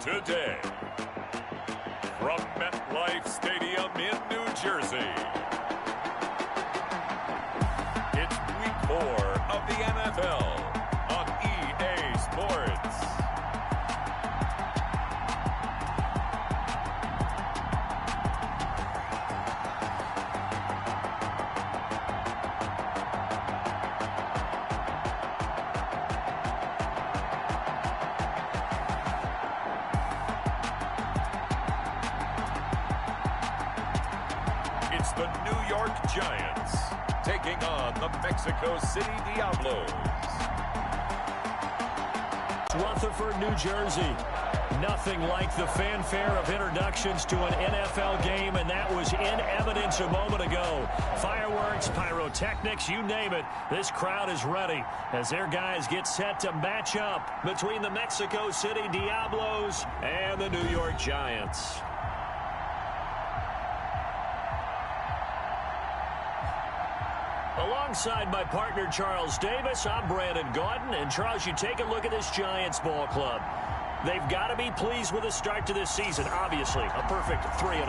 today. From MetLife Stadium in New Jersey, it's Week 4 of the NFL on EA Sports. It's the New York Giants taking on the Mexico City Diablos. Rutherford, New Jersey. Nothing like the fanfare of introductions to an NFL game, and that was in evidence a moment ago. Fireworks, pyrotechnics, you name it. This crowd is ready as their guys get set to match up between the Mexico City Diablos and the New York Giants. Alongside my partner, Charles Davis, I'm Brandon Gaudin. And, Charles, you take a look at this Giants ball club. They've got to be pleased with the start to this season, obviously. A perfect 3-0.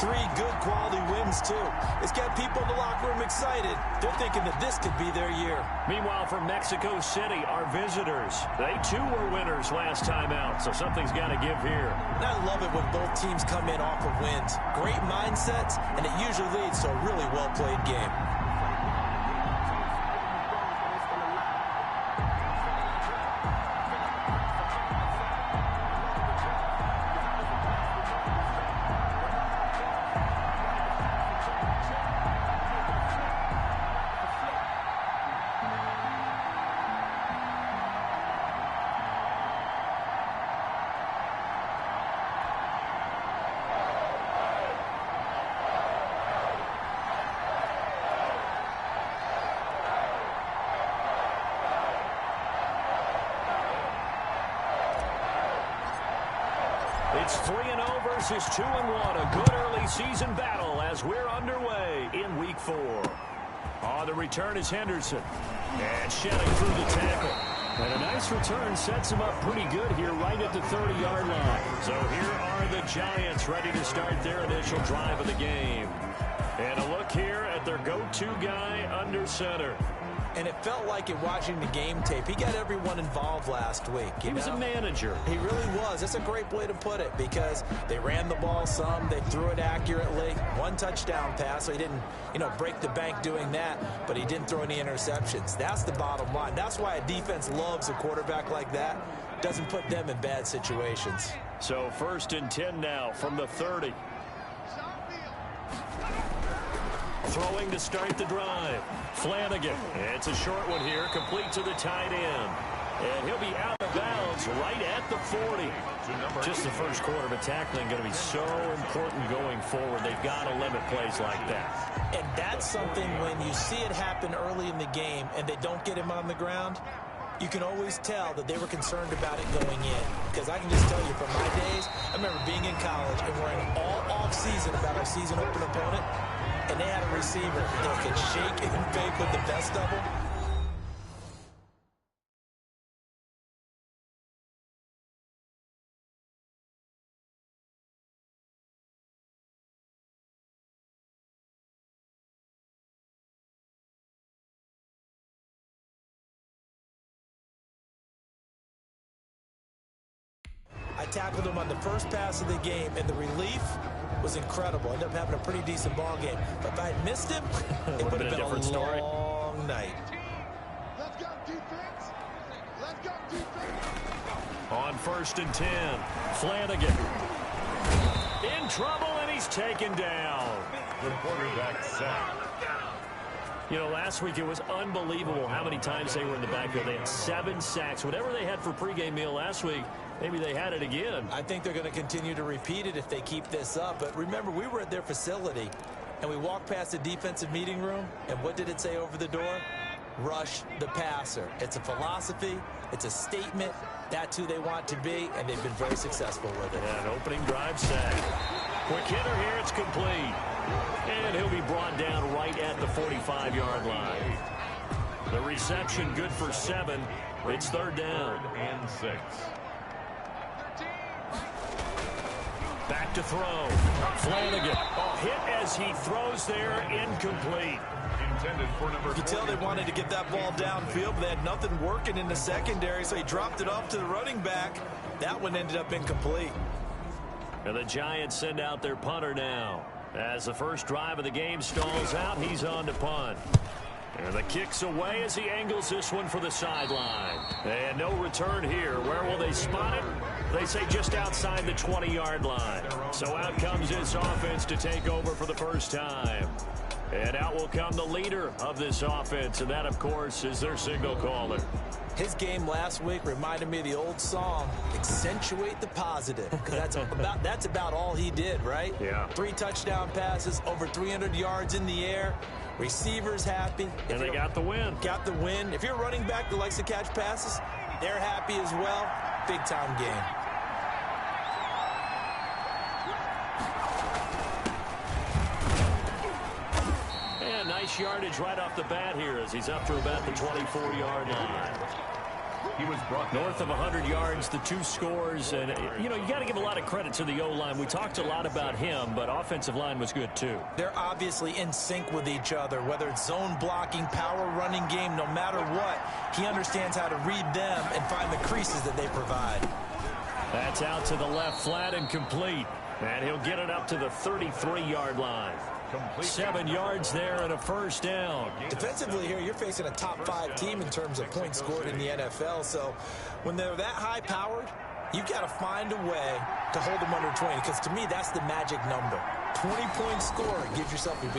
3 good quality wins, too. It's got people in the locker room excited. They're thinking that this could be their year. Meanwhile, for Mexico City, our visitors, they, too, were winners last time out, so something's got to give here. And I love it when both teams come in off of wins. Great mindsets, and it usually leads to a really well-played game. It's 3-0 versus 2-1. A good early season battle as we're underway in Week 4. On the return is Henderson. And shedding through the tackle. And a nice return sets him up pretty good here right at the 30-yard line. So here are the Giants ready to start their initial drive of the game. And a look here at their go-to guy under center. And it felt like it watching the game tape. He got everyone involved last week. He was a manager. He really was. That's a great way to put it because they ran the ball some. They threw it accurately. 1 touchdown pass, so he didn't, break the bank doing that, but he didn't throw any interceptions. That's the bottom line. That's why a defense loves a quarterback like that. Doesn't put them in bad situations. So 1st and 10 now from the 30. Throwing to start the drive. Flanagan. It's a short one here, complete to the tight end. And he'll be out of bounds right at the 40. Just the first quarter, but tackling going to be so important going forward. They've got to limit plays like that. And that's something when you see it happen early in the game and they don't get him on the ground, you can always tell that they were concerned about it going in. Because I can just tell you from my days, I remember being in college and worrying all off-season about our season opener opponent. And they had a receiver that could shake and bake with the best of them. I tackled him on the first pass of the game, and the relief was incredible. Ended up having a pretty decent ball game. But if I had missed him, it would have been a different story. Long night. Let's go, defense. Let's go, defense. On 1st and 10, Flanagan. In trouble, and he's taken down. The quarterback sack. Last week it was unbelievable how many times they were in the backfield. They had 7 sacks. Whatever they had for pregame meal last week, maybe they had it again. I think they're going to continue to repeat it if they keep this up. But remember, we were at their facility, and we walked past the defensive meeting room, and what did it say over the door? Rush the passer. It's a philosophy. It's a statement. That's who they want to be, and they've been very successful with it. Yeah, an opening drive sack. Quick hitter here. It's complete. And he'll be brought down right at the 45-yard line. The reception good for 7. It's 3rd down. 3rd and 6. to throw. Flanagan. Oh, hit as he throws there, incomplete. Intended for number 40. You can tell they wanted to get that ball downfield, but they had nothing working in the secondary, so he dropped it off to the running back. That one ended up incomplete. And the Giants send out their punter now. As the first drive of the game stalls out, he's on to punt. And the kick's away as he angles this one for the sideline. And no return here. Where will they spot it? They say just outside the 20-yard line. So out comes this offense to take over for the first time. And out will come the leader of this offense, and that, of course, is their signal caller. His game last week reminded me of the old song, accentuate the positive, because that's about all he did, right? Yeah. 3 touchdown passes, over 300 yards in the air, receivers happy. And they got the win. Got the win. If you're a running back that likes to catch passes, they're happy as well. Big-time game. Nice yardage right off the bat here as he's up to about the 24-yard line. He was brought north of 100 yards, the 2 scores. And, you know, you got to give a lot of credit to the O-line. We talked a lot about him, but offensive line was good, too. They're obviously in sync with each other, whether it's zone blocking, power running game, no matter what. He understands how to read them and find the creases that they provide. That's out to the left, flat and complete. And he'll get it up to the 33-yard line. 7 yards there and a first down. Defensively here, you're facing a top 5 team in terms of points scored in the NFL. So when they're that high-powered, you've got to find a way to hold them under 20, because to me, that's the magic number. 20-point score, you give yourself your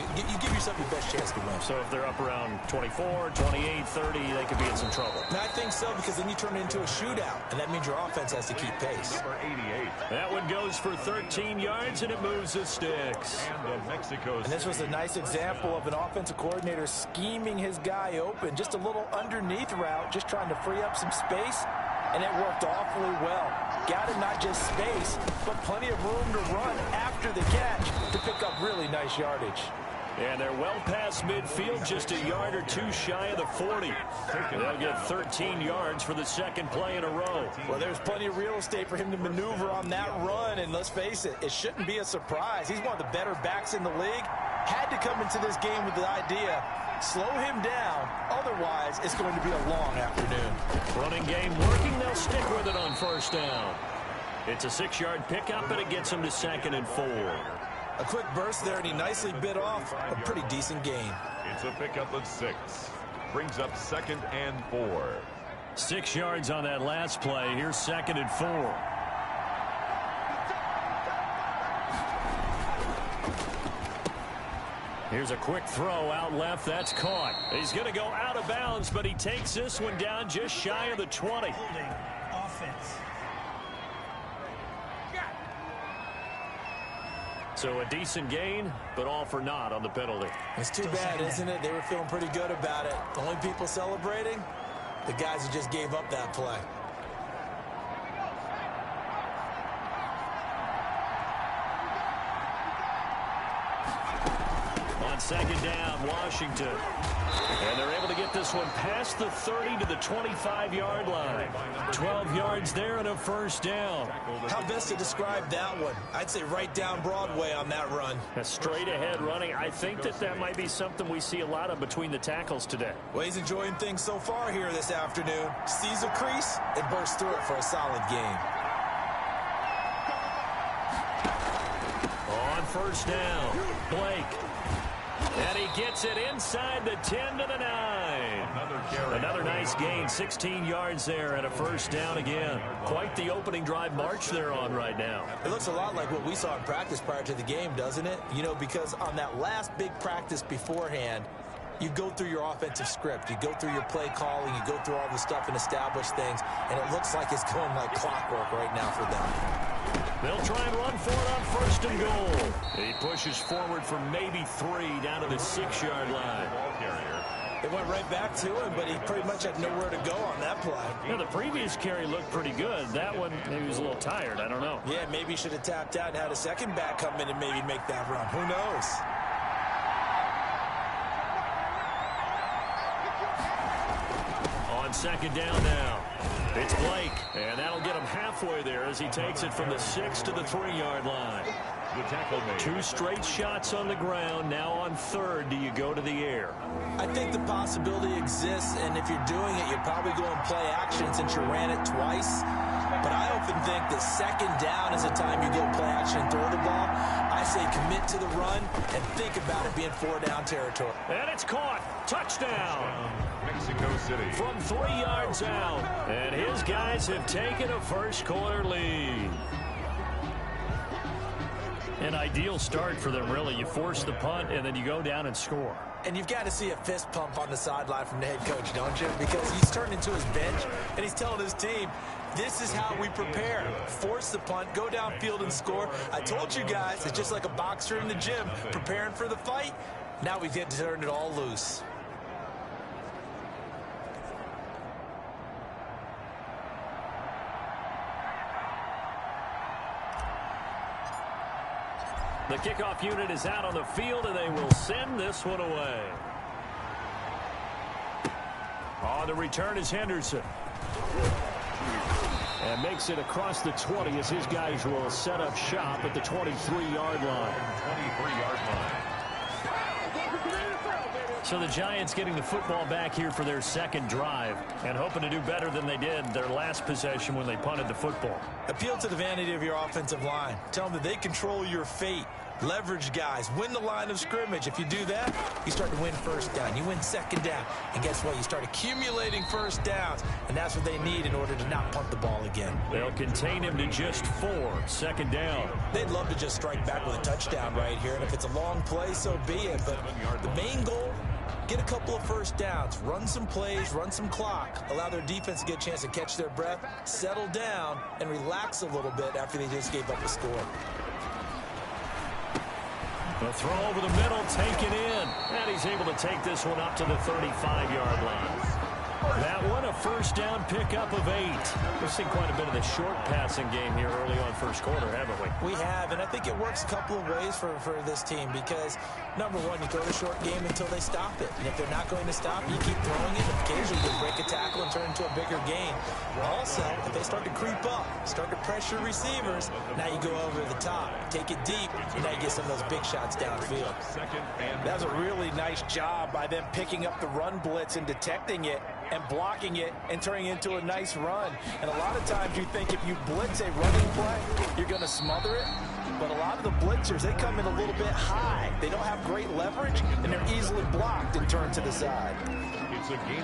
best chance to win. So if they're up around 24, 28, 30, they could be in some trouble. And I think so, because then you turn it into a shootout, and that means your offense has to keep pace. number 88. That one goes for 13 yards, and it moves the sticks. And the Mexico. And this was a nice example of an offensive coordinator scheming his guy open. Just a little underneath route, just trying to free up some space, and it worked awfully well. Got it not just space, but plenty of room to run after the catch to pick up really nice yardage. And they're well past midfield, just a yard or 2 shy of the 40. They'll get 13 yards for the second play in a row. Well, there's plenty of real estate for him to maneuver on that run, and let's face it, it shouldn't be a surprise. He's one of the better backs in the league. Had to come into this game with the idea, slow him down, otherwise it's going to be a long afternoon. Running game working, they'll stick with it on first down. It's a 6-yard pickup, and it gets him to 2nd and 4. A quick burst there, and he nicely bit off a pretty decent gain. It's a pickup of 6. Brings up 2nd and 4. 6 yards on that last play. Here's 2nd and 4. Here's a quick throw out left. That's caught. He's going to go out of bounds, but he takes this one down just shy of the 20. Holding offense. So a decent gain, but all for naught on the penalty. It's too bad, isn't it? They were feeling pretty good about it. The only people celebrating, the guys who just gave up that play. On 2nd down, Washington. And they're able to get this one past the 30 to the 25-yard line. 12 yards there and a first down. How best to describe that one? I'd say right down Broadway on that run. A straight-ahead running. I think that might be something we see a lot of between the tackles today. Well, he's enjoying things so far here this afternoon. Sees a crease and bursts through it for a solid game. On first down, Blake. And he gets it inside the 10 to the 9. Another nice gain, 16 yards there and a first down again. Quite the opening drive march they're on right now. It looks a lot like what we saw in practice prior to the game, doesn't it? You know, because on that last big practice beforehand, you go through your offensive script, you go through your play calling, you go through all the stuff and establish things, and it looks like it's going like clockwork right now for them. They'll try and run for it on 1st and goal. He pushes forward for maybe 3 down to the 6-yard line. It went right back to him, but he pretty much had nowhere to go on that play. Yeah, the previous carry looked pretty good. That one, maybe he was a little tired. I don't know. Yeah, maybe he should have tapped out and had a second back come in and maybe make that run. Who knows? On 2nd down now. It's Blake, and that'll get him halfway there as he takes it from the 6 to the 3-yard line. The tackle made. 2 straight shots on the ground. Now on 3rd, do you go to the air? I think the possibility exists, and if you're doing it, you're probably going play action since you ran it twice. But I often think that 2nd down is the time you go play action and throw the ball. I say commit to the run and think about it being 4-down territory. And it's caught. Touchdown. Mexico City. From 3 yards out. And his guys have taken a first-quarter lead. An ideal start for them, really. You force the punt, and then you go down and score. And you've got to see a fist pump on the sideline from the head coach, don't you? Because he's turned into his bench, and he's telling his team, this is how we prepare. Force the punt, go downfield and score. I told you guys, it's just like a boxer in the gym preparing for the fight. Now we get to turn it all loose. The kickoff unit is out on the field, and they will send this one away. On the return is Henderson. And makes it across the 20 as his guys will set up shop at the 23-yard line. 23-yard line. So the Giants getting the football back here for their 2nd drive and hoping to do better than they did their last possession when they punted the football. Appeal to the vanity of your offensive line. Tell them that they control your fate. Leverage guys. Win the line of scrimmage. If you do that, you start to win 1st down. You win 2nd down. And guess what? You start accumulating 1st downs. And that's what they need in order to not punt the ball again. They'll contain him to just 4. 2nd down. They'd love to just strike back with a touchdown right here. And if it's a long play, so be it. But the main goal, get a couple of 1st downs. Run some plays, run some clock. Allow their defense to get a chance to catch their breath, settle down, and relax a little bit after they just gave up a score. The throw over the middle, taken in. And he's able to take this one up to the 35-yard line. That one, a 1st down pickup of 8. We've seen quite a bit of the short passing game here early on 1st quarter, haven't we? We have, and I think it works a couple of ways for this team because, number one, you throw the short game until they stop it. And if they're not going to stop, you keep throwing it. Occasionally, you break a tackle and turn into a bigger gain. Also, if they start to creep up, start to pressure receivers, now you go over the top, take it deep, and now you get some of those big shots downfield. That was a really nice job by them picking up the run blitz and detecting it and blocking it and turning it into a nice run. And a lot of times you think if you blitz a running play, you're going to smother it. But a lot of the blitzers, they come in a little bit high. They don't have great leverage, and they're easily blocked and turned to the side.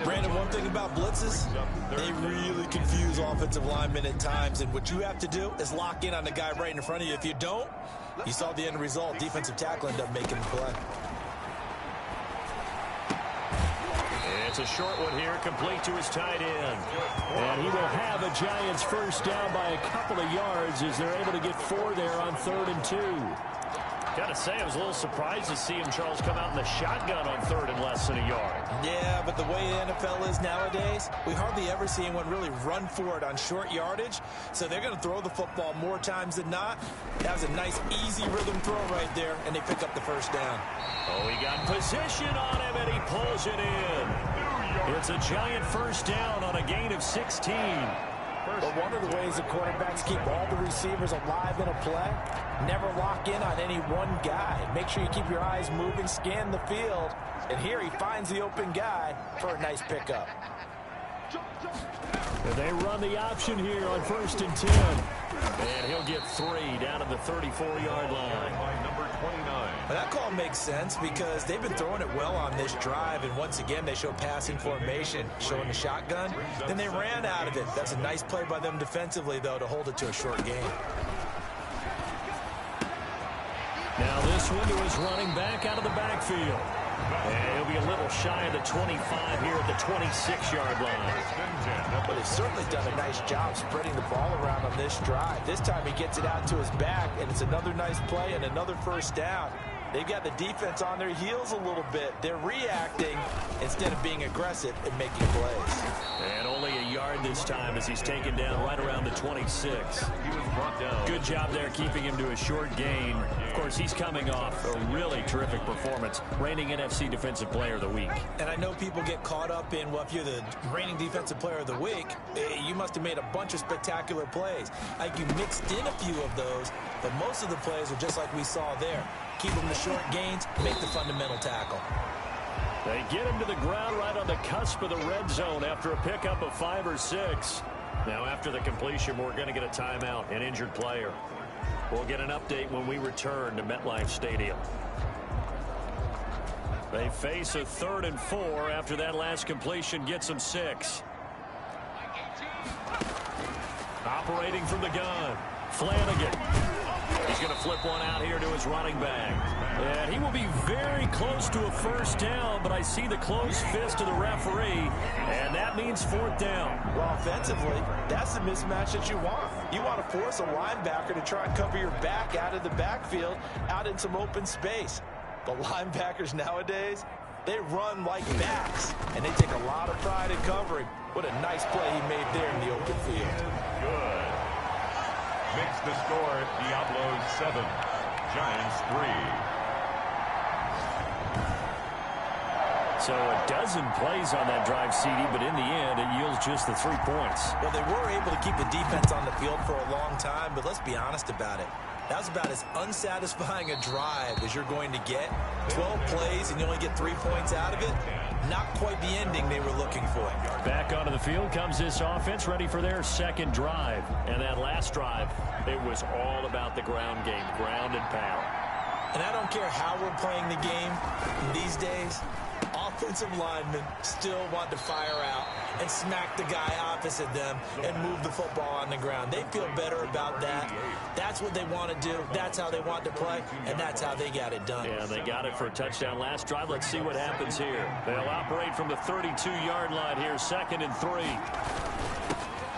Brandon, one thing about blitzes, they really confuse offensive linemen at times. And what you have to do is lock in on the guy right in front of you. If you don't, you saw the end result. Defensive tackle ended up making the play. It's a short one here, complete to his tight end. And he will have a Giants 1st down by a couple of yards as they're able to get 4 there on 3rd and 2. Gotta say, I was a little surprised to see him, Charles, come out in the shotgun on 3rd and less than a yard. Yeah, but the way the NFL is nowadays, we hardly ever see anyone really run for it on short yardage. So they're going to throw the football more times than not. That was a nice, easy rhythm throw right there, and they pick up the 1st down. Oh, he got position on him, and he pulls it in. It's a Giant 1st down on a gain of 16. But one of the ways the quarterbacks keep all the receivers alive in a play, never lock in on any one guy. Make sure you keep your eyes moving, scan the field, and here he finds the open guy for a nice pickup. And they run the option here on 1st and 10. And he'll get 3 down at the 34-yard line. Number 29. Well, that call makes sense because they've been throwing it well on this drive, and once again they show passing formation, showing the shotgun. Then they ran out of it. That's a nice play by them defensively, though, to hold it to a short gain. Now this one to his running back out of the backfield. And he'll be a little shy of the 25 here at the 26-yard line. But he's certainly done a nice job spreading the ball around on this drive. This time he gets it out to his back, and it's another nice play and another 1st down. They've got the defense on their heels a little bit. They're reacting instead of being aggressive and making plays. And only a yard this time as he's taken down right around the 26. He was brought down. Good job there keeping him to a short gain. Of course, he's coming off a really terrific performance, reigning NFC Defensive Player of the Week. And I know people get caught up in, well, if you're the reigning Defensive Player of the Week, you must have made a bunch of spectacular plays. Like you mixed in a few of those, but most of the plays are just like we saw there. Keep them to short gains, make the fundamental tackle. They get him to the ground right on the cusp of the red zone after a pickup of 5 or 6. Now, after the completion, we're going to get a timeout, an injured player. We'll get an update when we return to MetLife Stadium. They face a 3rd and 4 after that last completion gets them 6. Operating from the gun, Flanagan. He's going to flip one out here to his running back. And he will be very close to a first down, but I see the closed fist of the referee, and that means 4th down. Well, offensively, that's the mismatch that you want. You want to force a linebacker to try and cover your back out of the backfield, out in some open space. The linebackers nowadays, they run like backs, and they take a lot of pride in covering. What a nice play he made there in the open field. Good. Makes the score Diablos 7, Giants 3. So a dozen plays on that drive, CD, but in the end, it yields just the 3 points. Well, they were able to keep the defense on the field for a long time, but let's be honest about it. That was about as unsatisfying a drive as you're going to get. 12 plays and you only get 3 points out of it. Not quite the ending they were looking for. Back onto the field comes this offense, ready for their second drive. And that last drive, it was all about the ground game, ground and pound. And I don't care how we're playing the game these days, offensive linemen still want to fire out and smack the guy opposite them and move the football on the ground. They feel better about that. That's what they want to do. That's how they want to play, and that's how they got it done. Yeah, they got it for a touchdown last drive. Let's see what happens here. They'll operate from the 32-yard line here, 2nd and 3.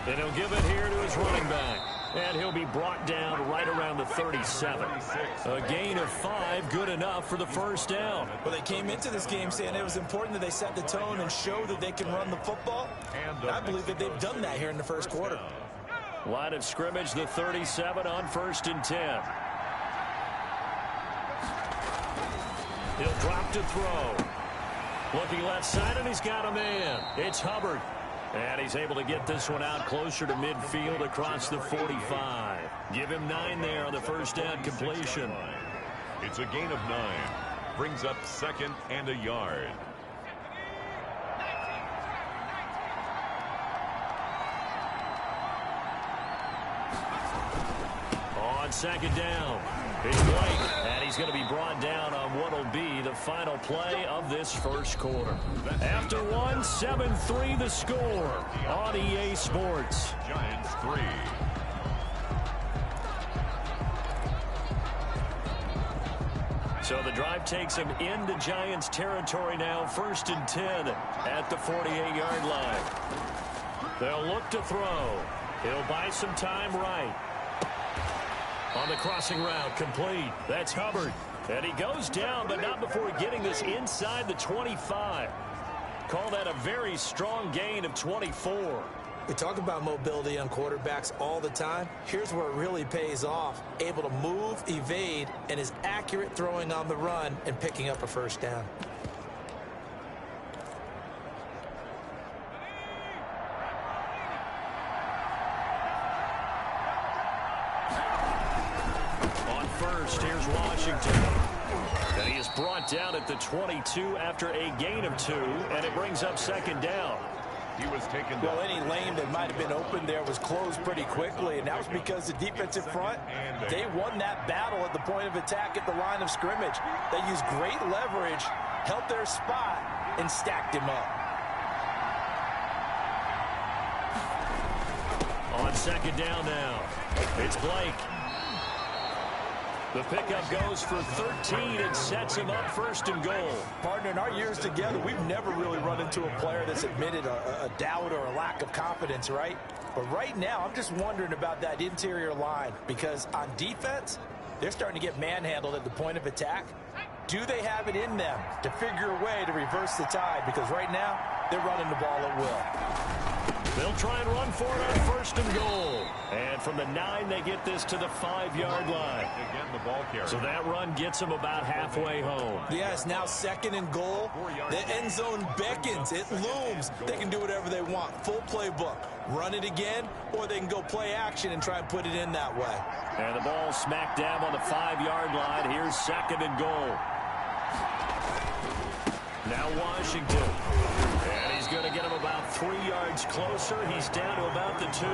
And he'll give it here to his running back. And he'll be brought down right around the 37. A gain of 5, good enough for the first down. Well, they came into this game saying it was important that they set the tone and show that they can run the football. And I believe that they've done that here in the first quarter. Line of scrimmage, the 37 on 1st and 10. He'll drop to throw. Looking left side, and he's got a man. It's Hubbard. And he's able to get this one out closer to midfield across the 45. Give him 9 there on the first down completion. It's a gain of 9. Brings up 2nd and a yard. On 2nd down, it's Blake, and he's going to be brought down on what will be the final play of this first quarter. After 1, 7-3 the score on EA Sports. Giants 3. So the drive takes him into Giants territory now, 1st and 10 at the 48-yard line. They'll look to throw. He'll buy some time right. On the crossing route, complete. That's Hubbard. And he goes down, but not before getting this inside the 25. Call that a very strong gain of 24. We talk about mobility on quarterbacks all the time. Here's where it really pays off. Able to move, evade, and is accurate throwing on the run and picking up a first down. Here's Washington. And he is brought down at the 22 after a gain of 2, and it brings up 2nd down. He was taken down. Well, any lane that might have been open there was closed pretty quickly, and that was because the defensive front, they won that battle at the point of attack at the line of scrimmage. They used great leverage, held their spot, and stacked him up. On 2nd down now, it's Blake. The pickup goes for 13 and sets him up 1st and goal. Partner, in our years together, we've never really run into a player that's admitted a doubt or a lack of confidence, right? But right now, I'm just wondering about that interior line because on defense, they're starting to get manhandled at the point of attack. Do they have it in them to figure a way to reverse the tide? Because right now, they're running the ball at will. They'll try and run for it on first and goal. And from the 9, they get this to the 5-yard line. Again, the ball carrier. So that run gets them about halfway home. Yeah, it's now 2nd and goal. The end zone beckons. It looms. They can do whatever they want. Full playbook. Run it again, or they can go play action and try and put it in that way. And the ball smack dab on the 5-yard line. Here's 2nd and goal. Now Washington. And he's going to get him about 3 yards closer. He's down to about the 2.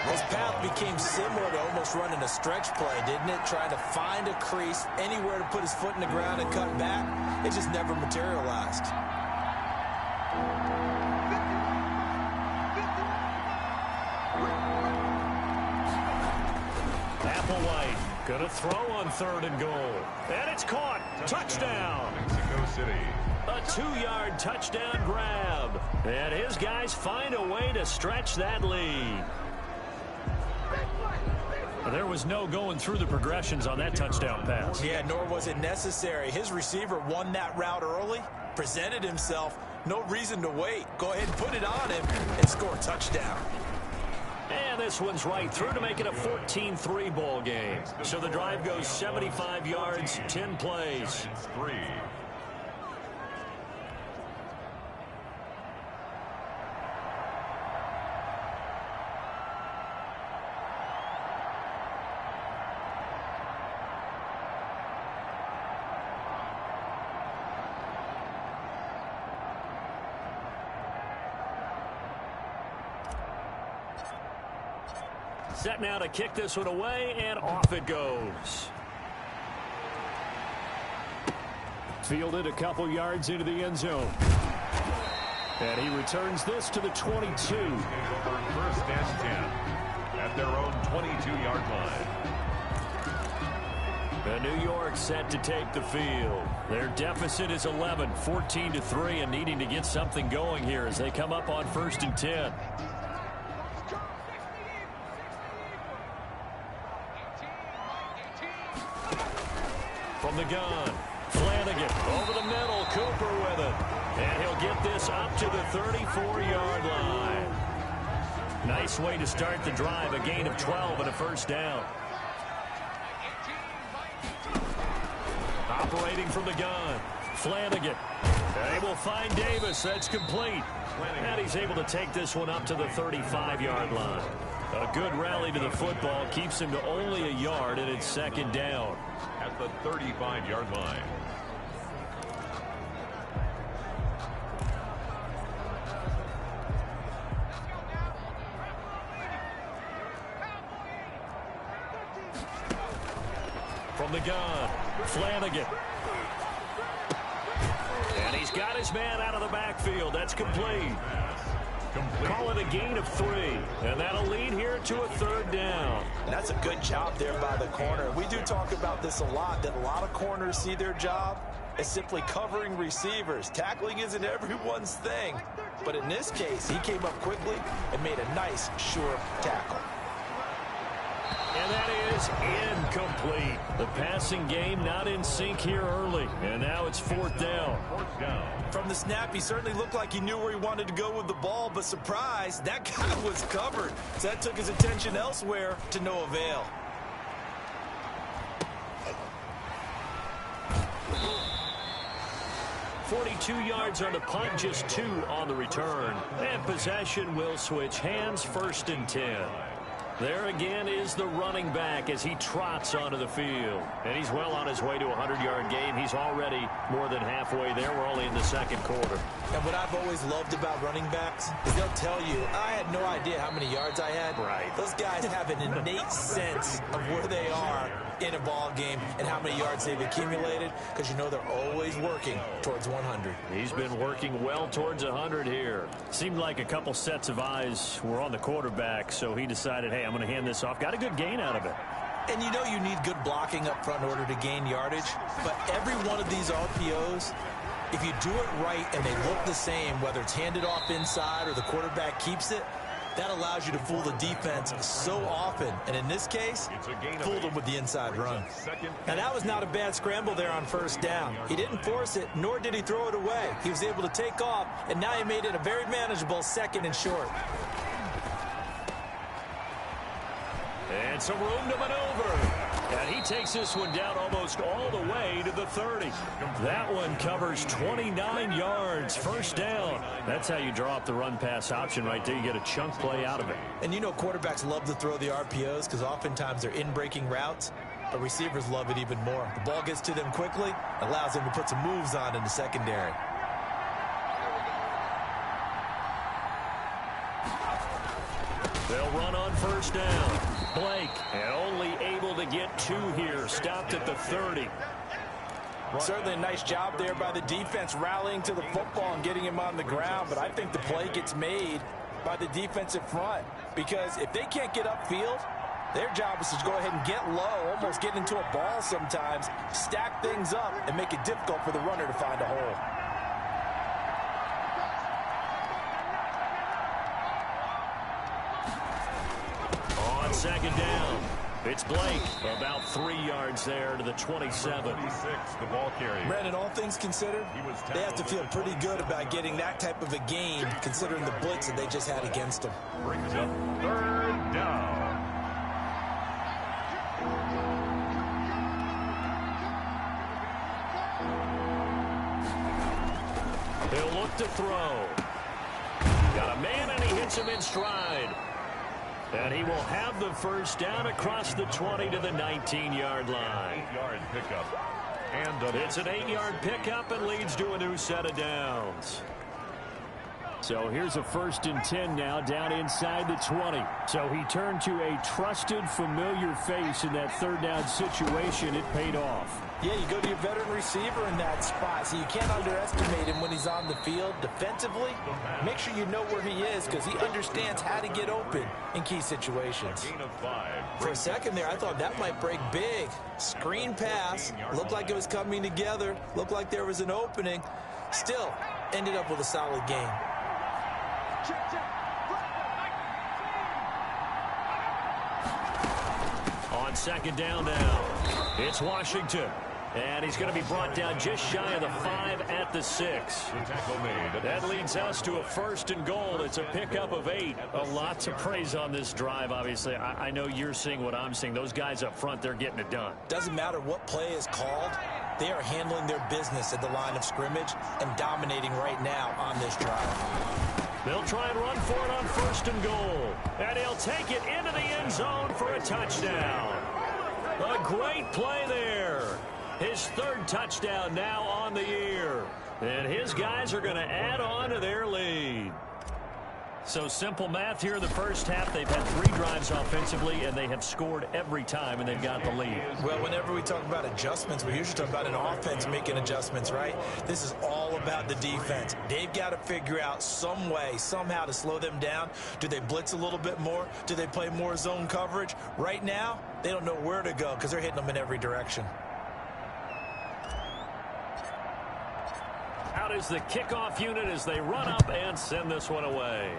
His path became similar to almost running a stretch play, didn't it? Trying to find a crease, anywhere to put his foot in the ground and cut back. It just never materialized. Applewhite going to throw on 3rd and goal. And it's caught. Touchdown. Mexico City. A 2-yard touchdown grab. And his guys find a way to stretch that lead. There was no going through the progressions on that touchdown pass. Yeah, nor was it necessary. His receiver won that route early, presented himself. No reason to wait. Go ahead and put it on him and score a touchdown. And this one's right through to make it a 14-3 ball game. So the drive goes 75 yards, 10 plays. 3. Set now to kick this one away, and off it goes. Fielded a couple yards into the end zone. And he returns this to the 22. First and 10 at their own 22-yard line. The New York set to take the field. Their deficit is 11, 14-3, and needing to get something going here as they come up on 1st and 10. From the gun, Flanagan over the middle, Cooper with it. And he'll get this up to the 34-yard line. Nice way to start the drive, a gain of 12 and a first down. Operating from the gun, Flanagan. They will find Davis, that's complete. And he's able to take this one up to the 35-yard line. A good rally to the football keeps him to only a yard, and it's 2nd down. At the 35-yard line. From the gun, Flanagan. And he's got his man out of the backfield. That's complete. Call it a gain of 3. And that'll lead here to a 3rd down. That's a good job there by the corner. We do talk about this a lot, that a lot of corners see their job as simply covering receivers. Tackling isn't everyone's thing. But in this case, he came up quickly and made a nice, sure tackle. And that is incomplete. The passing game not in sync here early. And now it's 4th down. From the snap, he certainly looked like he knew where he wanted to go with the ball, but surprise, that guy was covered. So that took his attention elsewhere to no avail. .42 yards on the punt, just 2 on the return. And possession will switch hands, 1st and 10. There again is the running back as he trots onto the field. And he's well on his way to a 100-yard game. He's already more than halfway there. We're only in the 2nd quarter. And what I've always loved about running backs is they'll tell you, I had no idea how many yards I had. Right. Those guys have an innate sense of where they are in a ball game and how many yards they've accumulated, because you know they're always working towards 100. He's been working well towards 100 here. Seemed like a couple sets of eyes were on the quarterback, so he decided, hey, I'm going to hand this off. Got a good gain out of it. And you know you need good blocking up front in order to gain yardage, but every one of these RPOs, if you do it right and they look the same, whether it's handed off inside or the quarterback keeps it, That allows you to fool the defense so often. And in this case, fooled them with the inside run. Now, that was not a bad scramble there on first down. He didn't force it, nor did he throw it away. He was able to take off, and now he made it a very manageable 2nd and short. And some room to maneuver. And he takes this one down almost all the way to the 30. That one covers 29 yards. First down. That's how you draw up the run-pass option right there. You get a chunk play out of it. And you know quarterbacks love to throw the RPOs because oftentimes they're in-breaking routes, but receivers love it even more. The ball gets to them quickly, allows them to put some moves on in the secondary. They'll run on first down. Blake, and only able to get 2 here. Stopped at the 30. Certainly a nice job there by the defense rallying to the football and getting him on the ground, but I think the play gets made by the defensive front because if they can't get upfield, their job is to go ahead and get low, almost get into a ball sometimes, stack things up, and make it difficult for the runner to find a hole. On second down, it's Blake. About 3 yards there to the 27. The ball carrier. Brandon, all things considered, they have to feel pretty good about getting that type of a gain considering the blitz that they just had against them. Brings up 3rd down. He'll look to throw. Got a man, and he hits him in stride. And he will have the first down across the 20 to the 19-yard line. 8-yard pickup. And it's an 8-yard pickup and leads to a new set of downs. So here's a 1st and 10 now down inside the 20. So he turned to a trusted, familiar face in that 3rd down situation. It paid off. Yeah, you go to your veteran receiver in that spot, so you can't underestimate him when he's on the field. Defensively, make sure you know where he is because he understands how to get open in key situations. For a second there, I thought that might break big. Screen pass, looked like it was coming together, looked like there was an opening. Still, ended up with a solid game. On second down now, it's Washington. And he's going to be brought down just shy of the 5 at the 6. That leads us to a 1st and goal. It's a pickup of 8. A lot to praise on this drive, obviously. I know you're seeing what I'm seeing. Those guys up front, they're getting it done. Doesn't matter what play is called. They are handling their business at the line of scrimmage and dominating right now on this drive. They'll try and run for it on 1st and goal. And he'll take it into the end zone for a touchdown. A great play there. His 3rd touchdown now on the year. And his guys are going to add on to their lead. So simple math here in the first half. They've had 3 drives offensively, and they have scored every time, and they've got the lead. Well, whenever we talk about adjustments, we usually talk about an offense making adjustments, right? This is all about the defense. They've got to figure out some way, somehow to slow them down. Do they blitz a little bit more? Do they play more zone coverage? Right now, they don't know where to go because they're hitting them in every direction. Out is the kickoff unit as they run up and send this one away.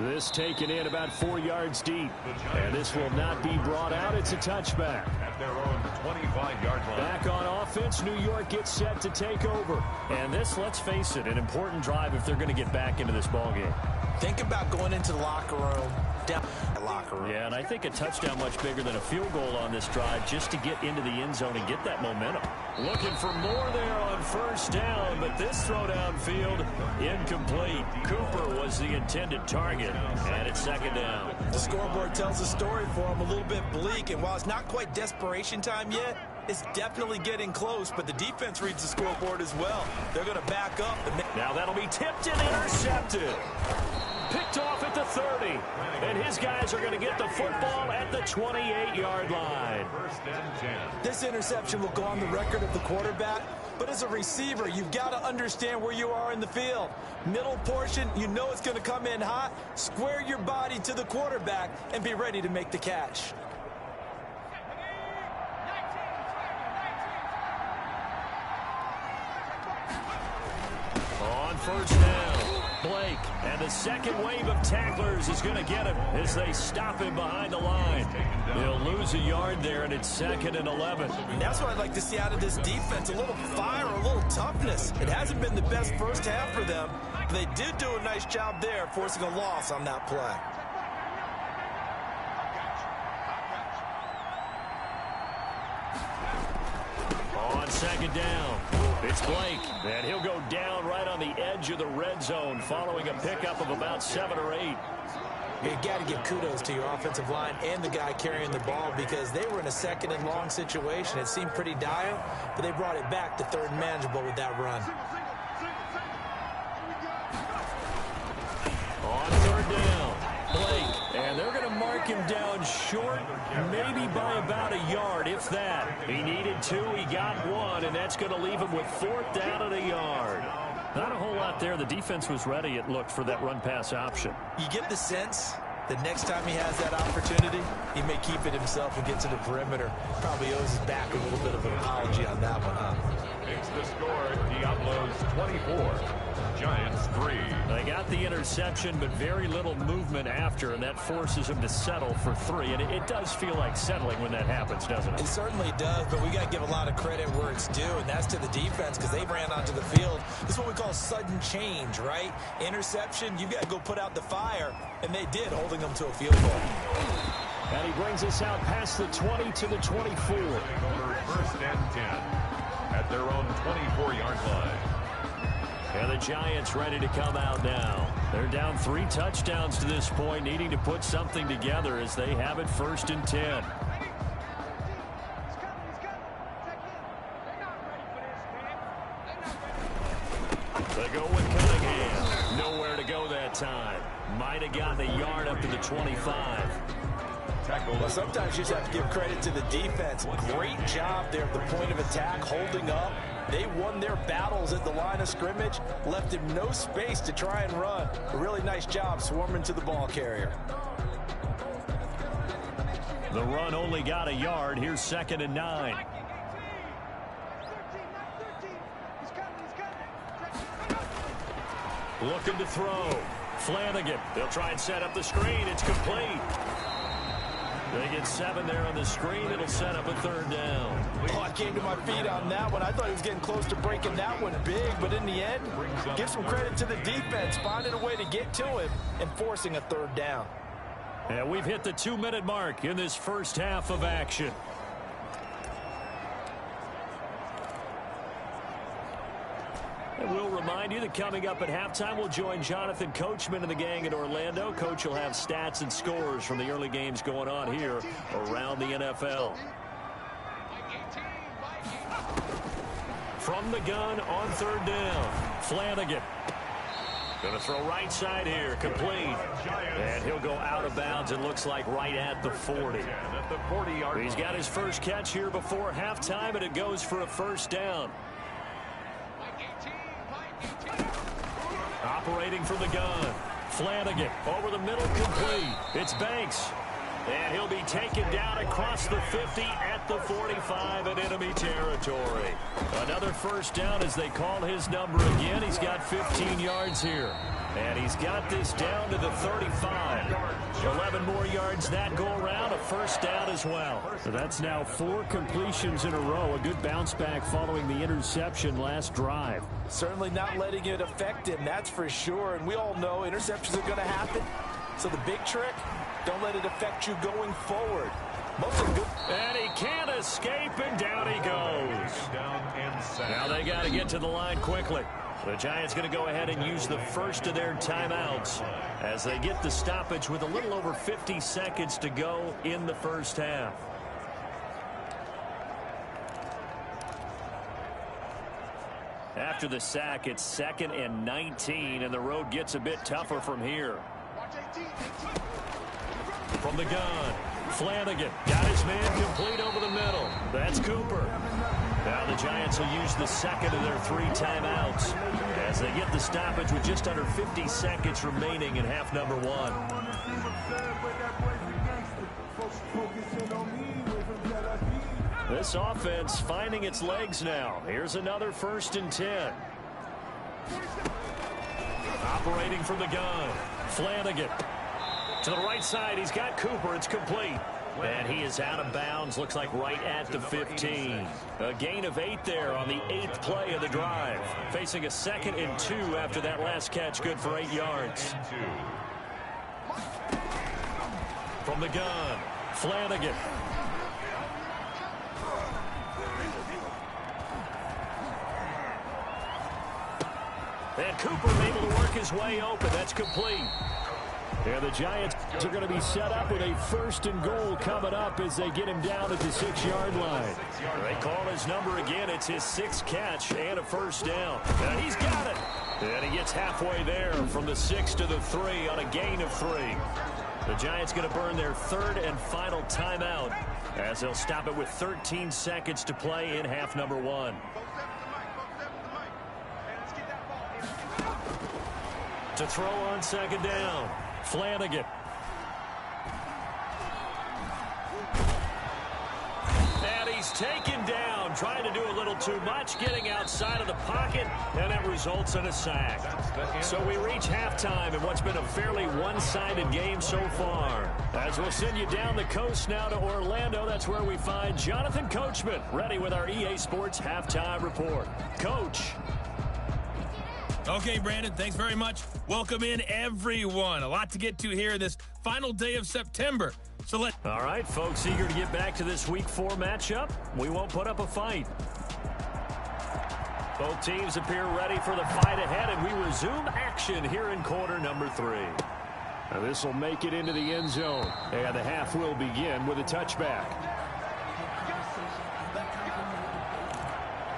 This taken in about 4 yards deep. And this will not be brought out. It's a touchback. At their own 25-yard line. Back on offense, New York gets set to take over. And this, let's face it, an important drive if they're going to get back into this ballgame. Think about going into the locker room, down the locker room. Yeah, and I think a touchdown much bigger than a field goal on this drive just to get into the end zone and get that momentum. Looking for more there on first down, but this throw downfield incomplete. Cooper was the intended target, and it's second down. The scoreboard tells a story for him, a little bit bleak, and while it's not quite desperation time yet, it's definitely getting close, but the defense reads the scoreboard as well. They're going to back up. Now that'll be tipped and intercepted. Picked off at the 30, and his guys are going to get the football at the 28-yard line. This interception will go on the record of the quarterback, but as a receiver, you've got to understand where you are in the field. Middle portion, you know it's going to come in hot. Square your body to the quarterback and be ready to make the catch. On first down, Blake, and the second wave of tacklers is going to get him as they stop him behind the line. He'll lose a yard there, and it's 2nd and 11. And that's what I'd like to see out of this defense, a little fire, a little toughness. It hasn't been the best first half for them, but they did do a nice job there, forcing a loss on that play. On 2nd down, it's Blake, and he'll go down right on the edge of the red zone following a pickup of about 7 or 8. You got to give kudos to your offensive line and the guy carrying the ball because they were in a 2nd and long situation. It seemed pretty dire, but they brought it back to 3rd and manageable with that run. On 3rd down, Blake, and they're going to mark him down short, maybe by about a yard, if that. He needed 2, he got 1, and that's going to leave him with 4th down and a yard. Not a whole lot there. The defense was ready, it looked, for that run-pass option. You get the sense that next time he has that opportunity, he may keep it himself and get to the perimeter. Probably owes his back a little bit of an apology on that one, huh? It's the score, Diablos 24, Giants 3. They got the interception, but very little movement after, and that forces them to settle for 3. And it does feel like settling when that happens, doesn't it? It certainly does, but we got to give a lot of credit where it's due, and that's to the defense because they ran onto the field. This is what we call sudden change, right? Interception, you got to go put out the fire, and they did, holding them to a field goal. And he brings us out past the 20 to the 24. Over 1st and 10 at their own 24-yard line. And the Giants ready to come out now. They're down 3 touchdowns to this point, needing to put something together as they have it 1st and 10. They go with Cunningham. Nowhere to go that time. Might have gotten a yard up to the 25. Well, sometimes you just have to give credit to the defense. Great job there at the point of attack, holding up. They won their battles at the line of scrimmage, left him no space to try and run. A really nice job swarming to the ball carrier. The run only got a yard. Here's 2nd and 9. Looking to throw. Flanagan. They'll try and set up the screen. It's complete. They get 7 there on the screen. It'll set up a 3rd down. Oh, I came to my feet on that one. I thought he was getting close to breaking that one big, but in the end, give some credit to the defense, finding a way to get to him and forcing a 3rd down. And we've hit the 2-minute mark in this first half of action. And we'll remind you that coming up at halftime, we'll join Jonathan Coachman and the gang in Orlando. Coach will have stats and scores from the early games going on here around the NFL. From the gun on 3rd down, Flanagan. Going to throw right side here, complete. And he'll go out of bounds, it looks like right at the 40. He's got his first catch here before halftime, and it goes for a 1st down. Operating from the gun. Flanagan over the middle, complete. It's Banks. And he'll be taken down across the 50 at the 45 in enemy territory. Another 1st down as they call his number again. He's got 15 yards here. And he's got this down to the 35. 11 more yards that go around, a 1st down as well. So that's now 4 completions in a row. A good bounce back following the interception last drive. Certainly not letting it affect him, that's for sure. And we all know interceptions are going to happen. So the big trick, don't let it affect you going forward. And he can't escape, and down he goes. Now they got to get to the line quickly. The Giants going to go ahead and use the first of their timeouts as they get the stoppage with a little over 50 seconds to go in the first half. After the sack, it's 2nd and 19, and the road gets a bit tougher from here. From the gun, Flanagan got his man complete over the middle. That's Cooper. Now the Giants will use the 2nd of their 3 timeouts as they get the stoppage with just under 50 seconds remaining in half number 1. This offense finding its legs now. Here's another 1st and 10. Operating from the gun. Flanagan. To the right side, he's got Cooper. It's complete. And he is out of bounds, looks like right at the 15. A gain of 8 there on the 8th play of the drive. Facing a 2nd and 2 after that last catch, good for 8 yards. From the gun, Flanagan. And Cooper able to work his way open. That's complete. And the Giants are going to be set up with a 1st and goal coming up as they get him down at the 6-yard line. They call his number again. It's his 6th catch and a 1st down. And he's got it. And he gets halfway there from the 6 to the 3 on a gain of 3. The Giants going to burn their 3rd and final timeout as they'll stop it with 13 seconds to play in half number 1. To throw on 2nd down. Flanagan. And he's taken down, trying to do a little too much, getting outside of the pocket, and it results in a sack. So we reach halftime in what's been a fairly one-sided game so far. As we'll send you down the coast now to Orlando, that's where we find Jonathan Coachman, ready with our EA Sports Halftime Report. Coach. Okay, Brandon, thanks very much. Welcome in, everyone. A lot to get to here this final day of September. So All right, folks, eager to get back to this Week 4 matchup. We won't put up a fight. Both teams appear ready for the fight ahead, and we resume action here in quarter number 3. Now this will make it into the end zone, and the half will begin with a touchback.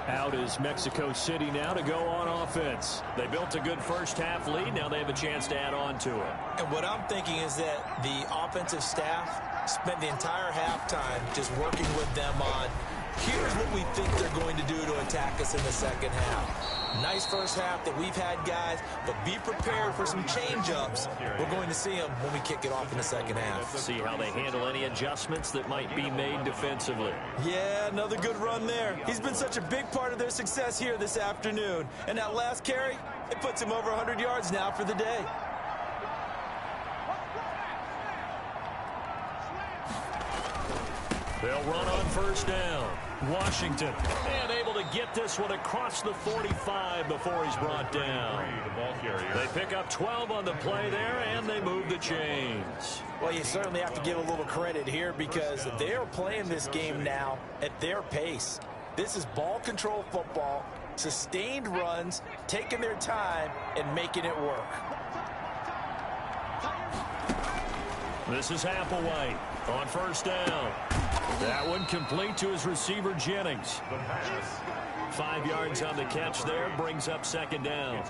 Out is Mexico City now to go on offense. They built a good first-half lead. Now they have a chance to add on to it. And what I'm thinking is that the offensive staff spent the entire halftime just working with them on, here's what we think they're going to do to attack us in the second half. Nice first half that we've had, guys, but be prepared for some change-ups. We're going to see them when we kick it off in the second half. See how they handle any adjustments that might be made defensively. Yeah, another good run there. He's been such a big part of their success here this afternoon. And that last carry, it puts him over 100 yards now for the day. They'll run on 1st down. Washington, and able to get this one across the 45 before he's brought down. They pick up 12 on the play there, and they move the chains. Well, you certainly have to give a little credit here because they're playing this game now at their pace. This is ball control football, sustained runs, taking their time, and making it work. This is Applewhite on 1st down. That one complete to his receiver, Jennings. 5 yards on the catch there, brings up 2nd down.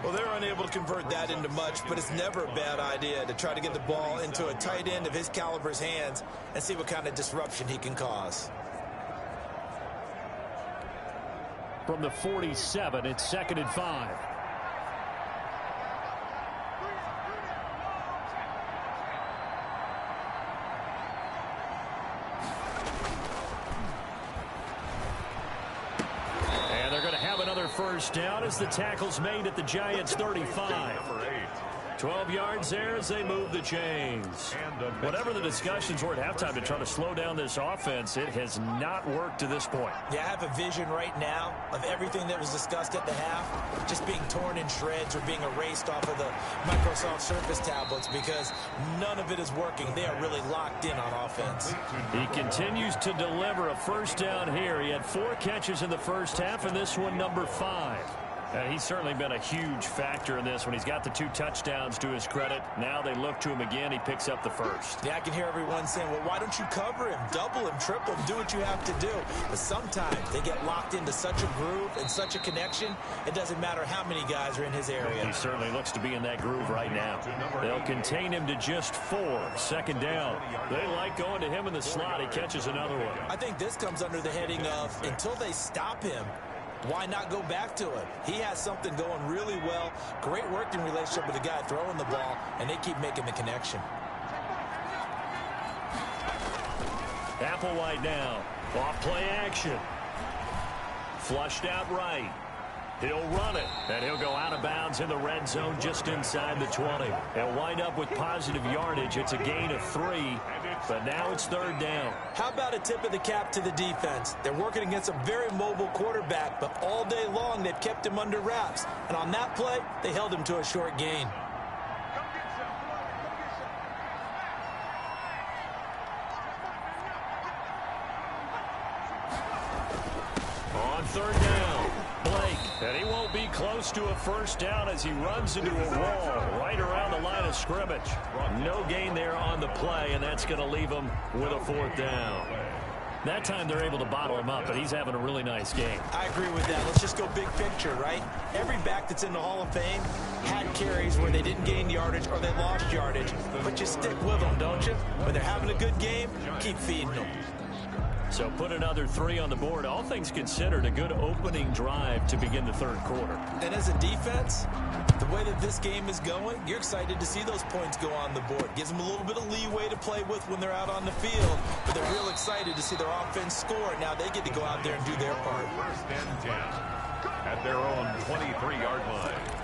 Well, they're unable to convert that into much, but it's never a bad idea to try to get the ball into a tight end of his caliber's hands and see what kind of disruption he can cause. From the 47, it's 2nd and 5. First down as the tackle's made at the Giants' 35. 12 yards there as they move the chains. Whatever the discussions were at halftime to try to slow down this offense, it has not worked to this point. Yeah, I have a vision right now of everything that was discussed at the half just being torn in shreds or being erased off of the Microsoft Surface tablets because none of it is working. They are really locked in on offense. He continues to deliver a 1st down here. He had 4 catches in the first half, and this one number 5. He's certainly been a huge factor in this when he's got the 2 touchdowns to his credit. Now they look to him again. He picks up the 1st. Yeah, I can hear everyone saying, well, why don't you cover him, double him, triple him, do what you have to do. But sometimes they get locked into such a groove and such a connection, it doesn't matter how many guys are in his area. He certainly looks to be in that groove right now. They'll contain him to just 4. 2nd down. They like going to him in the slot. He catches another one. I think this comes under the heading of until they stop him, why not go back to him? He has something going really well. Great working relationship with the guy throwing the ball, and they keep making the connection. Applewhite now. Off play action. Flushed out right. He'll run it, and he'll go out of bounds in the red zone just inside the 20. He'll wind up with positive yardage. It's a gain of 3, but now it's third down. How about a tip of the cap to the defense? They're working against a very mobile quarterback, but all day long they've kept him under wraps. And on that play, they held him to a short gain. On third down, Blake. And he won't be close to a first down as he runs into a wall right around the line of scrimmage. No gain there on the play, and that's going to leave him with a fourth down. That time they're able to bottle him up, but he's having a really nice game. I agree with that. Let's just go big picture, right? Every back that's in the Hall of Fame had carries where they didn't gain yardage or they lost yardage. But you stick with them, don't you? When they're having a good game, keep feeding them. So put another 3 on the board. All things considered, a good opening drive to begin the third quarter. And as a defense, the way that this game is going, you're excited to see those points go on the board. Gives them a little bit of leeway to play with when they're out on the field, but they're real excited to see their offense score. Now they get to go out there and do their part. First and 10 at their own 23-yard line.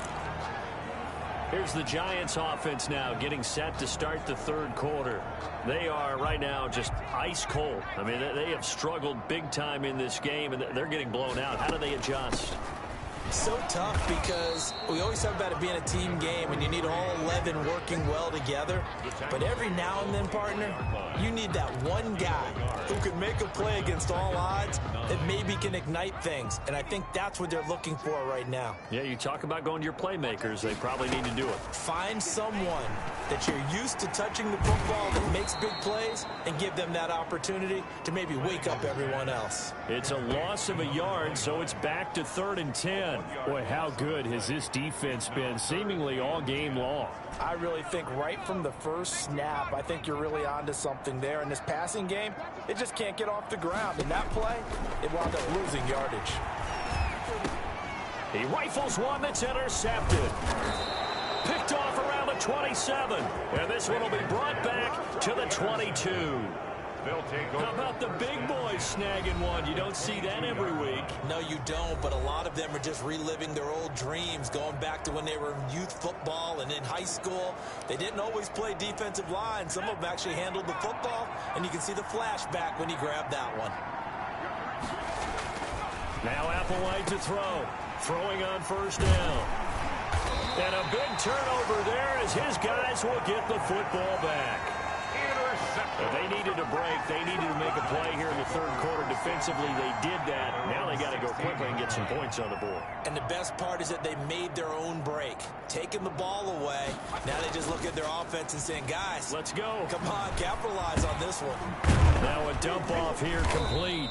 Here's the Giants offense now getting set to start the third quarter. They are right now just ice cold. I mean, they have struggled big time in this game, and they're getting blown out. How do they adjust? So tough because we always talk about it being a team game and you need all 11 working well together. But every now and then, partner, you need that one guy who can make a play against all odds that maybe can ignite things. And I think that's what they're looking for right now. Yeah, you talk about going to your playmakers. They probably need to do it. Find someone that you're used to touching the football that makes big plays and give them that opportunity to maybe wake up everyone else. It's a loss of a yard, so it's back to 3rd and 10. Boy, how good has this defense been seemingly all game long? I really think right from the first snap, I think you're really onto something there. In this passing game, it just can't get off the ground. In that play, it wound up losing yardage. He rifles one that's intercepted. Picked off around the 27. And this one will be brought back to the 22. How about the big boys snagging one? You don't see that every week. No, you don't, but a lot of them are just reliving their old dreams, going back to when they were in youth football and in high school. They didn't always play defensive line. Some of them actually handled the football, and you can see the flashback when he grabbed that one. Now Applewhite to throw. Throwing on first down. And a big turnover there as his guys will get the football back. They needed a break. They needed to make a play here in the third quarter. Defensively, they did that. Now they got to go quickly and get some points on the board. And the best part is that they made their own break. Taking the ball away. Now they just look at their offense and saying, guys, let's go. Come on, capitalize on this one. Now a dump off here complete.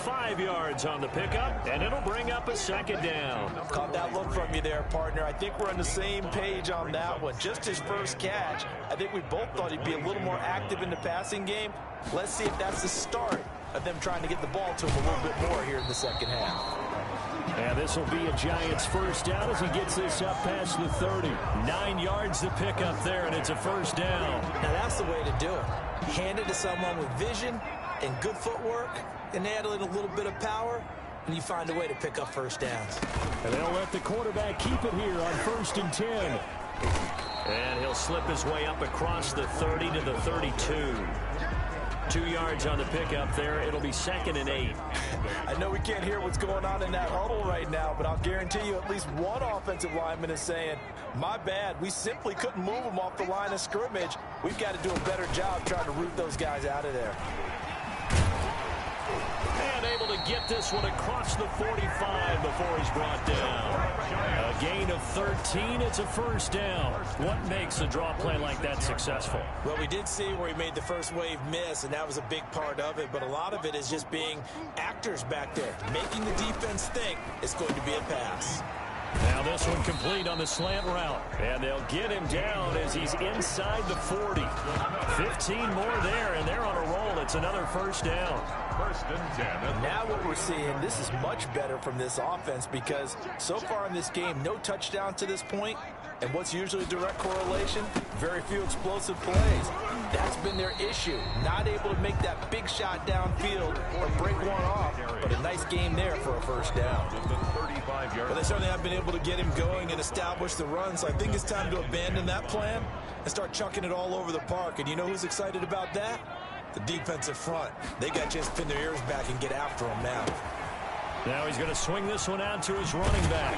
5 yards on the pickup, and it'll bring up a second down. Caught that look from you there, partner. I think we're on the same page on that one. Just his first catch. I think we both thought he'd be a little more active in the passing game. Let's see if that's the start of them trying to get the ball to him a little bit more here in the second half. And this will be a Giants first down as he gets this up past the 30. 9 yards to pick up there, and it's a first down. Now that's the way to do it. Hand it to someone with vision and good footwork, and add in a little bit of power, and you find a way to pick up first downs. And they'll let the quarterback keep it here on 1st and 10. And he'll slip his way up across the 30 to the 32. 2 yards on the pickup there. It'll be 2nd and 8. I know we can't hear what's going on in that huddle right now, but I'll guarantee you at least one offensive lineman is saying, my bad, we simply couldn't move them off the line of scrimmage. We've got to do a better job trying to root those guys out of there. And able to get this one across the 45 before he's brought down. A gain of 13. It's a first down. What makes a draw play like that successful? Well, we did see where he made the first wave miss, and that was a big part of it. But a lot of it is just being actors back there, making the defense think it's going to be a pass. Now this one complete on the slant route. And they'll get him down as he's inside the 40. 15 more there, and they're on a roll. It's another first down. First and 10. Now what we're seeing, this is much better from this offense because so far in this game, no touchdown to this point. And what's usually a direct correlation? Very few explosive plays. That's been their issue. Not able to make that big shot downfield or break one off. But a nice game there for a first down. But they certainly have been able to get him going and establish the run. So I think it's time to abandon that plan and start chucking it all over the park. And you know who's excited about that? The defensive front. They got a chance to pin their ears back and get after him now. Now he's going to swing this one out to his running back.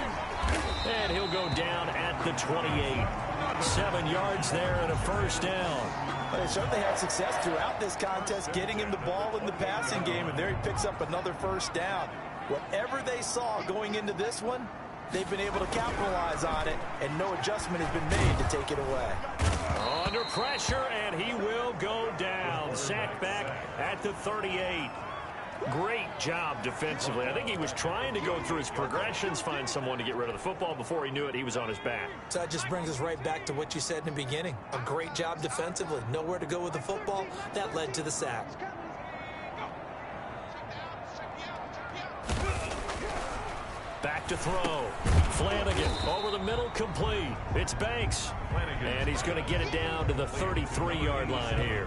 And he'll go down at the 28. 7 yards there and a first down. But they certainly had success throughout this contest, getting him the ball in the passing game, and there he picks up another first down. Whatever they saw going into this one, they've been able to capitalize on it, and no adjustment has been made to take it away. Under pressure, and he will go down. Sacked back at the 38. Great job defensively. I think he was trying to go through his progressions, find someone to get rid of the football. Before he knew it, he was on his back. So that just brings us right back to what you said in the beginning. A great job defensively. Nowhere to go with the football. That led to the sack. Back to throw. Flanagan over the middle, complete. It's Banks. And he's going to get it down to the 33-yard line here.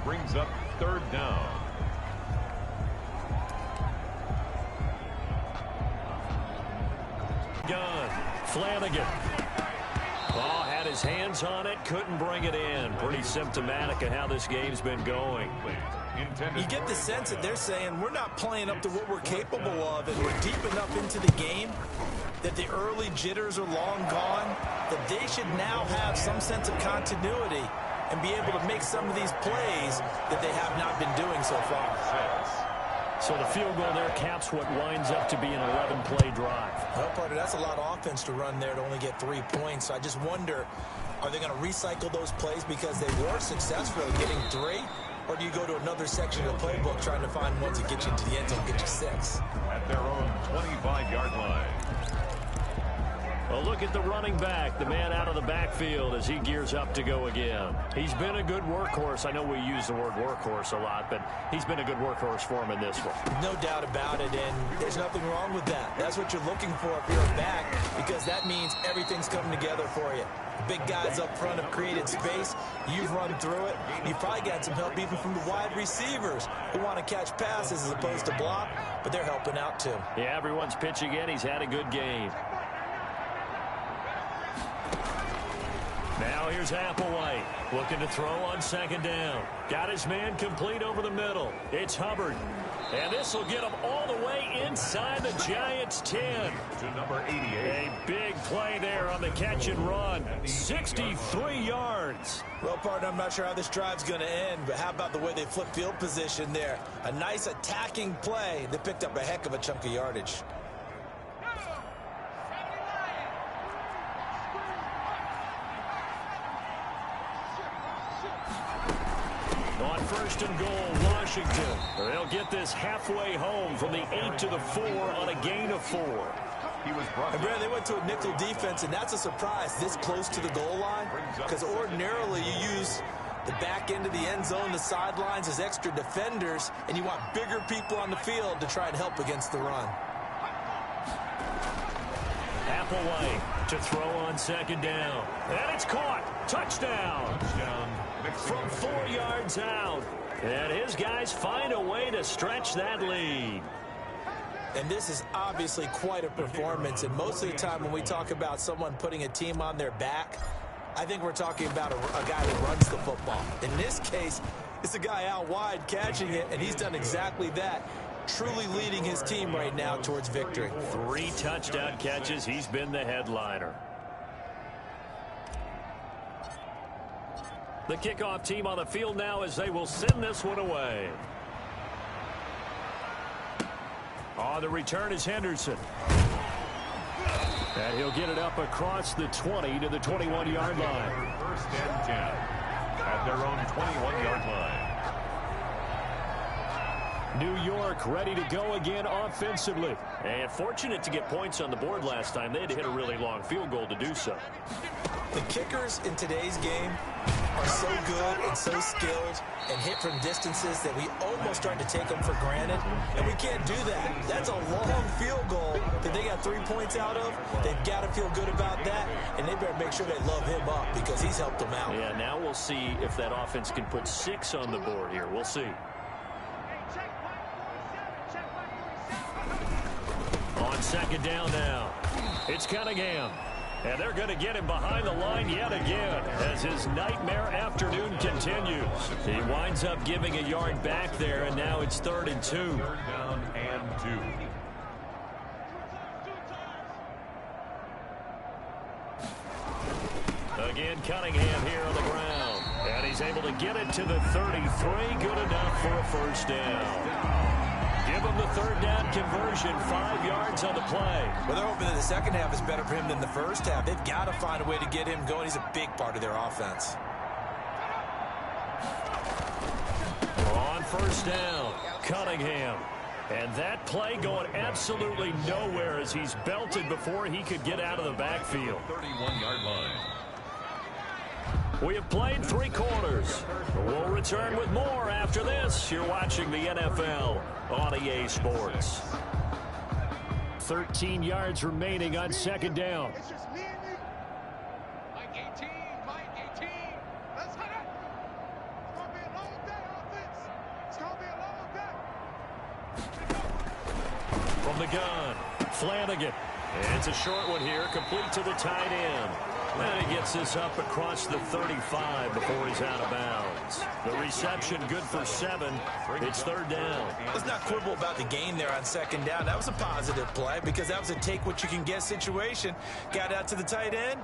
Brings up third down. Gun. Flanagan. Ball had his hands on it, couldn't bring it in. Pretty symptomatic of how this game's been going. You get the sense that they're saying we're not playing up to what we're capable of, and we're deep enough into the game that the early jitters are long gone, that they should now have some sense of continuity and be able to make some of these plays that they have not been doing so far. So the field goal there caps what winds up to be an 11-play drive. Well, Carter, that's a lot of offense to run there to only get 3 points. So I just wonder, are they going to recycle those plays because they were successful at getting 3? Or do you go to another section of the playbook trying to find ones that get you into the end zone, get you 6? At their own 25-yard line. Well, look at the running back, the man out of the backfield as he gears up to go again. He's been a good workhorse. I know we use the word workhorse a lot, but he's been a good workhorse for him in this one. No doubt about it, and there's nothing wrong with that. That's what you're looking for if you're a back, because that means everything's coming together for you. The big guys up front have created space. You've run through it. You've probably got some help even from the wide receivers who want to catch passes as opposed to block, but they're helping out too. Yeah, everyone's pitching in. He's had a good game. Now here's Applewhite looking to throw on second down. Got his man complete over the middle. It's Hubbard. And this will get him all the way inside the Giants' 10. To number 88. A big play there on the catch and run. 63 yards. Well, partner, I'm not sure how this drive's going to end, but how about the way they flip field position there? A nice attacking play that picked up a heck of a chunk of yardage. On first and goal, Washington. They'll get this halfway home from the 8 to the 4 on a gain of 4. He was brought and Brad, they went to a nickel defense, and that's a surprise this close to the goal line, because ordinarily you use the back end of the end zone, the sidelines as extra defenders, and you want bigger people on the field to try and help against the run. Applewhite to throw on second down. And it's caught. Touchdown. From 4 yards out. And his guys find a way to stretch that lead. And this is obviously quite a performance. And most of the time when we talk about someone putting a team on their back, I think we're talking about a guy that runs the football. In this case, it's a guy out wide catching it, and he's done exactly that. Truly leading his team right now towards victory. 3 touchdown catches. He's been the headliner. The kickoff team on the field now as they will send this one away. On the return is Henderson. And he'll get it up across the 20 to the 21-yard line. First and 10 at their own 21-yard line. New York ready to go again offensively. And fortunate to get points on the board last time. They had to hit a really long field goal to do so. The kickers in today's game are so good and so skilled and hit from distances that we almost start to take them for granted, and we can't do that. That's a long field goal that they got 3 points out of. They've got to feel good about that, and they better make sure they love him up because he's helped them out. Yeah, now we'll see if that offense can put 6 on the board here. We'll see. On second down now, it's Cunningham. And they're going to get him behind the line yet again as his nightmare afternoon continues. He winds up giving a yard back there, and now it's 3rd and 2. 3rd down and 2. Again, Cunningham here on the ground. And he's able to get it to the 33. Good enough for a first down. Give him the 3rd down conversion, 5 yards on the play. Well, they're hoping that the second half is better for him than the first half. They've got to find a way to get him going. He's a big part of their offense. On first down, Cunningham. And that play going absolutely nowhere as he's belted before he could get out of the backfield. 31-yard line. We have played 3 quarters. We'll return with more after this. You're watching the NFL on EA Sports. 13 yards remaining on second down. It's just me and you. Mike 18, Mike 18. Let's hit it. It's going to be a long day, offense. It's going to be a long day. From the gun, Flanagan. And it's a short one here, complete to the tight end. And he gets this up across the 35 before he's out of bounds. The reception good for 7. It's 3rd down. Let's not quibble about the gain there on second down. That was a positive play because that was a take-what-you-can-get situation. Got out to the tight end.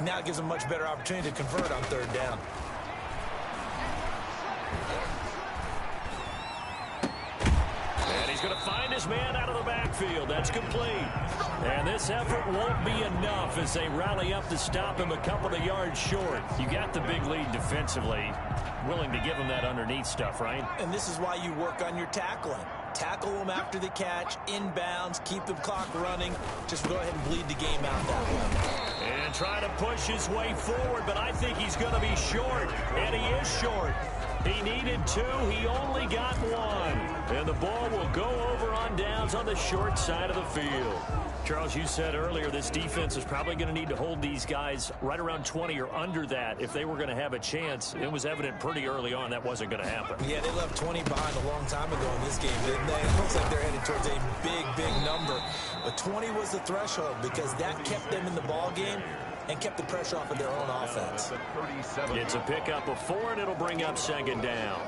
Now it gives him a much better opportunity to convert on 3rd down. And he's going to find his man out of the backfield. That's complete. And this effort won't be enough as they rally up to stop him a couple of yards short. You got the big lead defensively. Willing to give him that underneath stuff, right? And this is why you work on your tackling. Tackle them after the catch, inbounds, keep the clock running. Just go ahead and bleed the game out that way. And try to push his way forward, but I think he's going to be short. And he is short. He needed 2. He only got 1. And the ball will go over on downs on the short side of the field. Charles, you said earlier this defense is probably going to need to hold these guys right around 20 or under that if they were going to have a chance. It was evident pretty early on that wasn't going to happen. Yeah, they left 20 behind a long time ago in this game, didn't they? It looks like they're headed towards a big, big number. But 20 was the threshold because that kept them in the ball game and kept the pressure off of their own offense. It's a pickup of 4, and it'll bring up second down.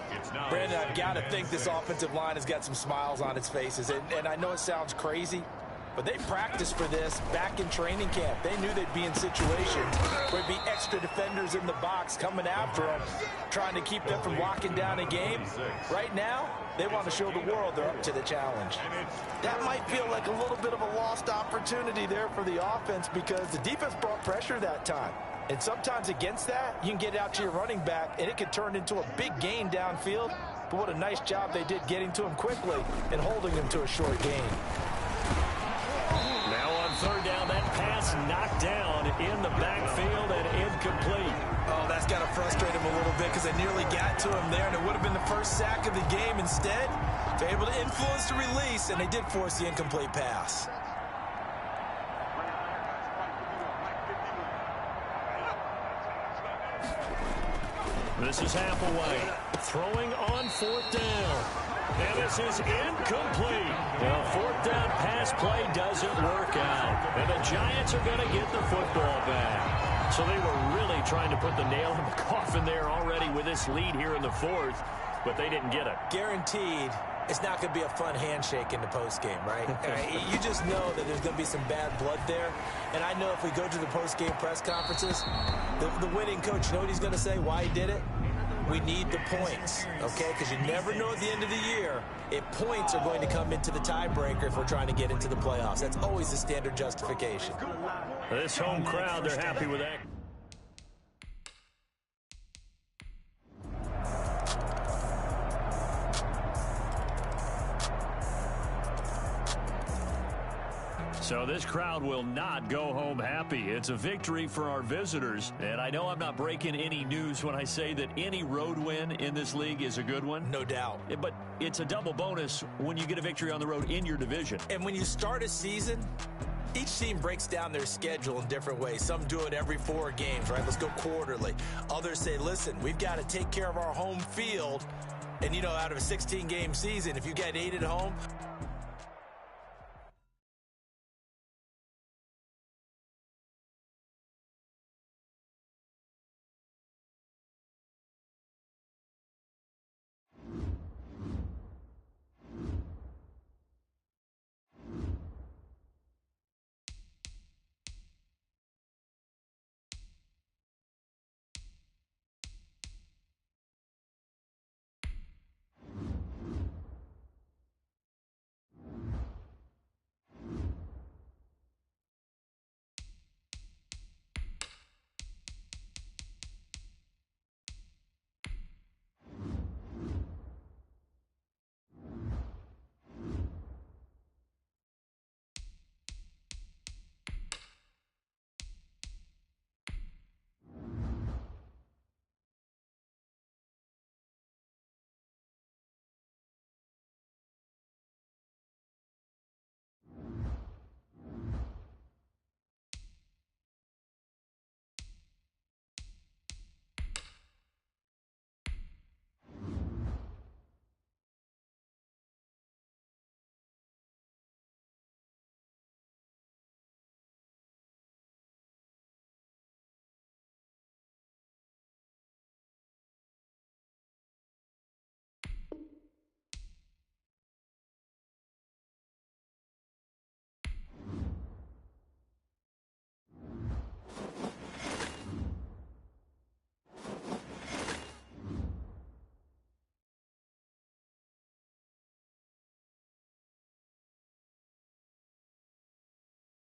Brandon, I've got to think this offensive line has got some smiles on its faces. And I know it sounds crazy, but they practiced for this back in training camp. They knew they'd be in situations where there'd be extra defenders in the box coming after them, trying to keep them from locking down a game. Right now, they want to show the world they're up to the challenge. That might feel like a little bit of a lost opportunity there for the offense because the defense brought pressure that time. And sometimes against that, you can get out to your running back, and it could turn into a big gain downfield. But what a nice job they did getting to him quickly and holding him to a short gain. Now on 3rd down, that pass knocked down in the backfield and incomplete. Oh, that's got to frustrate him a little bit because they nearly got to him there, and it would have been the first sack of the game. Instead, they're able to influence the release, and they did force the incomplete pass. This is Hathaway throwing on 4th down. And this is incomplete. The 4th down pass play doesn't work out. And the Giants are going to get the football back. So they were really trying to put the nail in the coffin there already with this lead here in the 4th, but they didn't get it. Guaranteed, it's not going to be a fun handshake in the postgame, right? You just know that there's going to be some bad blood there. And I know if we go to the postgame press conferences, the winning coach, you know what he's going to say, why he did it? We need the points, okay? Because you never know at the end of the year if points are going to come into the tiebreaker if we're trying to get into the playoffs. That's always the standard justification. This home crowd, they're happy with that. So this crowd will not go home happy. It's a victory for our visitors. And I know I'm not breaking any news when I say that any road win in this league is a good one. No doubt. But it's a double bonus when you get a victory on the road in your division. And when you start a season, each team breaks down their schedule in different ways. Some do it every 4 games, right? Let's go quarterly. Others say, listen, we've got to take care of our home field. And, out of a 16-game season, if you get 8 at home,